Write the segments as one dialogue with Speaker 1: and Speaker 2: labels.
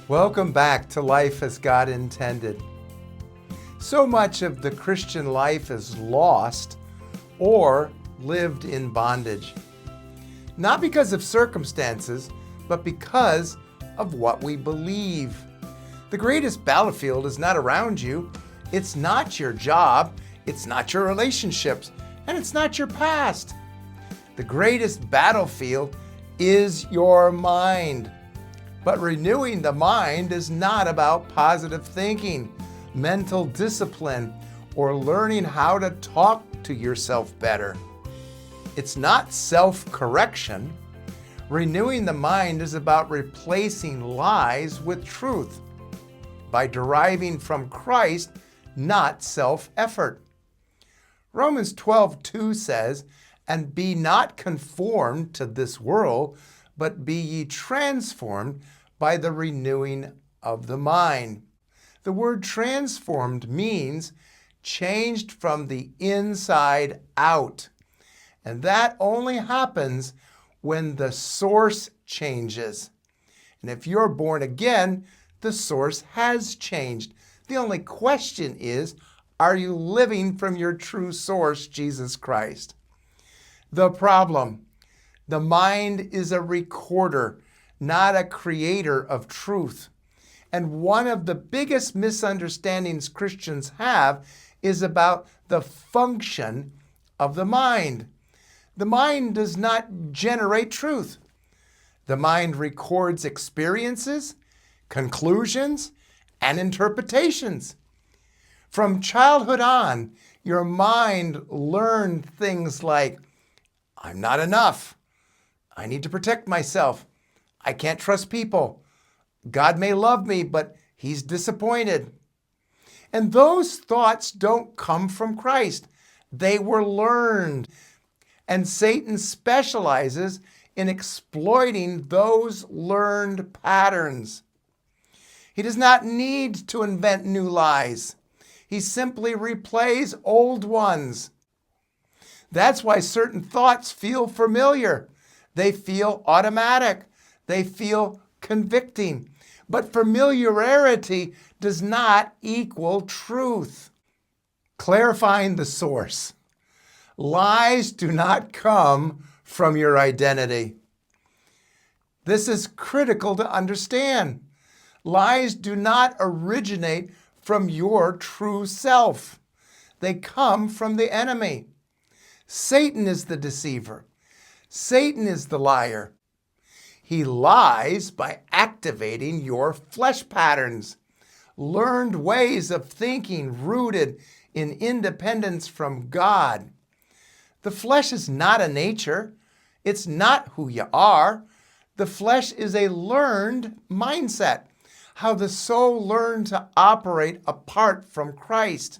Speaker 1: Welcome back to Life as God Intended. So much of the Christian life is lost or lived in bondage. Not because of circumstances, but because of what we believe. The greatest battlefield is not around you. It's not your job. It's not your relationships. And it's not your past. The greatest battlefield is your mind. But renewing the mind is not about positive thinking, mental discipline, or learning how to talk to yourself better. It's not self-correction. Renewing the mind is about replacing lies with truth by deriving from Christ, not self-effort. Romans 12:2 says, "And be not conformed to this world, but be ye transformed by the renewing of the mind." The word transformed means changed from the inside out. And that only happens when the source changes. And if you're born again, the source has changed. The only question is, are you living from your true source, Jesus Christ? The problem: the mind is a recorder, not a creator of truth. And one of the biggest misunderstandings Christians have is about the function of the mind. The mind does not generate truth. The mind records experiences, conclusions, and interpretations. From childhood on, your mind learned things like, I'm not enough. I need to protect myself. I can't trust people. God may love me, but he's disappointed. And those thoughts don't come from Christ. They were learned. And Satan specializes in exploiting those learned patterns. He does not need to invent new lies. He simply replays old ones. That's why certain thoughts feel familiar. They feel automatic. They feel convicting. But familiarity does not equal truth. Clarifying the source. Lies do not come from your identity. This is critical to understand. Lies do not originate from your true self. They come from the enemy. Satan is the deceiver. Satan is the liar. He lies by activating your flesh patterns, learned ways of thinking rooted in independence from God. The flesh is not a nature. It's not who you are. The flesh is a learned mindset, how the soul learned to operate apart from Christ.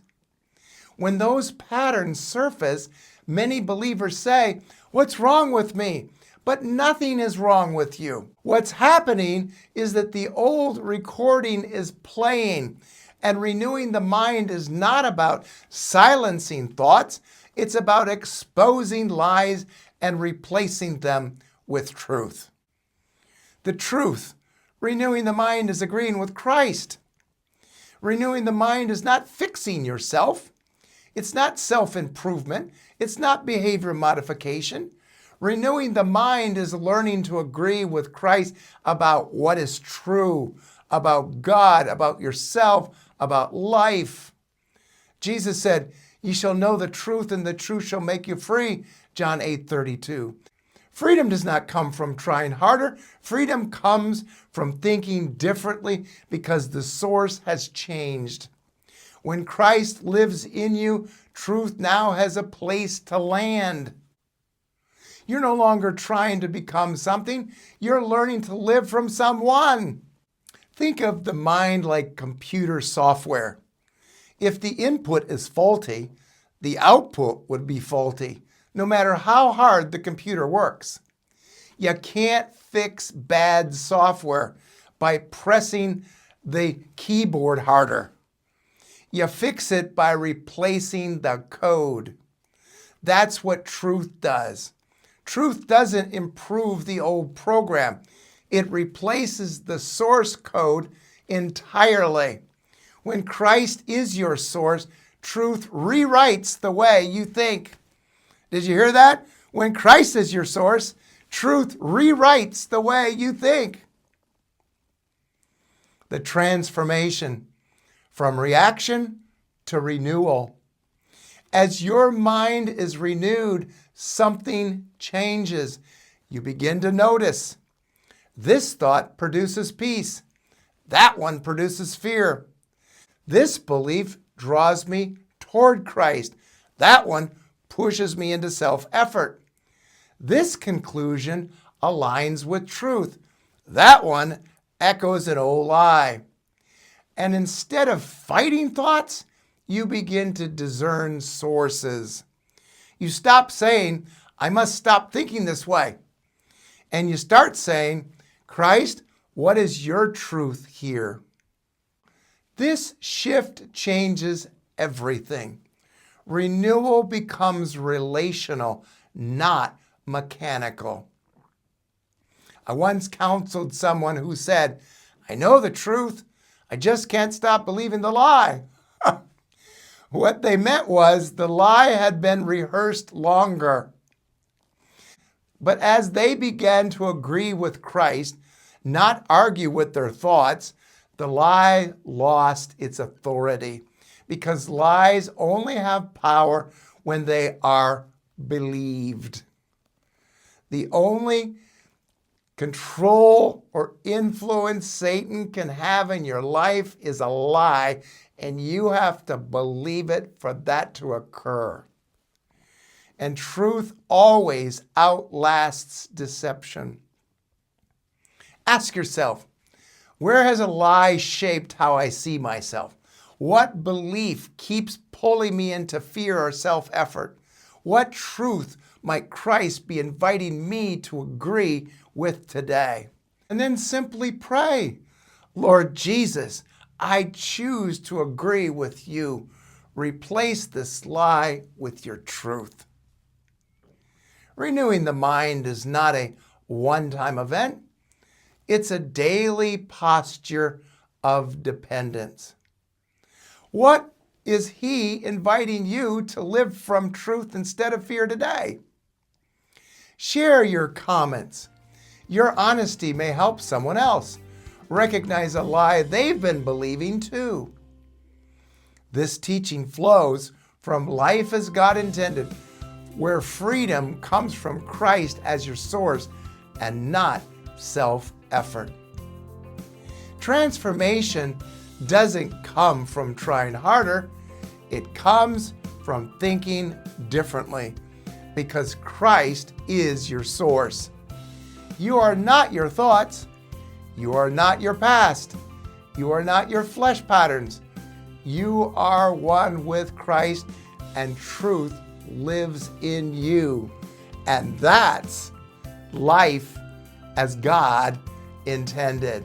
Speaker 1: When those patterns surface, many believers say, "What's wrong with me?" But nothing is wrong with you. What's happening is that the old recording is playing, and renewing the mind is not about silencing thoughts. It's about exposing lies and replacing them with truth. The truth, renewing the mind, is agreeing with Christ. Renewing the mind is not fixing yourself. It's not self-improvement. It's not behavior modification. Renewing the mind is learning to agree with Christ about what is true, about God, about yourself, about life. Jesus said, "Ye shall know the truth, and the truth shall make you free," John 8:32. Freedom does not come from trying harder. Freedom comes from thinking differently because the source has changed. When Christ lives in you, truth now has a place to land. You're no longer trying to become something. You're learning to live from someone. Think of the mind like computer software. If the input is faulty, the output would be faulty, no matter how hard the computer works. You can't fix bad software by pressing the keyboard harder. You fix it by replacing the code. That's what truth does. Truth doesn't improve the old program. It replaces the source code entirely. When Christ is your source, truth rewrites the way you think. Did you hear that? When Christ is your source, truth rewrites the way you think. The transformation from reaction to renewal. As your mind is renewed, something changes. You begin to notice. This thought produces peace. That one produces fear. This belief draws me toward Christ. That one pushes me into self-effort. This conclusion aligns with truth. That one echoes an old lie. And instead of fighting thoughts, you begin to discern sources. You stop saying, I must stop thinking this way. And you start saying, Christ, what is your truth here? This shift changes everything. Renewal becomes relational, not mechanical. I once counseled someone who said, I know the truth, I just can't stop believing the lie. What they meant was the lie had been rehearsed longer. But as they began to agree with Christ, not argue with their thoughts, the lie lost its authority, because lies only have power when they are believed. The only control or influence Satan can have in your life is a lie, and you have to believe it for that to occur. And truth always outlasts deception. Ask yourself, where has a lie shaped how I see myself? What belief keeps pulling me into fear or self-effort? What truth might Christ be inviting me to agree with today? And then simply pray, Lord Jesus, I choose to agree with you. Replace this lie with your truth. Renewing the mind is not a one-time event. It's a daily posture of dependence. What is he inviting you to live from truth instead of fear today? Share your comments. Your honesty may help someone else recognize a lie they've been believing too. This teaching flows from life as God intended, where freedom comes from Christ as your source and not self-effort. Transformation doesn't come from trying harder. It comes from thinking differently, because Christ is your source. You are not your thoughts. You are not your past. You are not your flesh patterns. You are one with Christ, and truth lives in you. And that's life as God intended.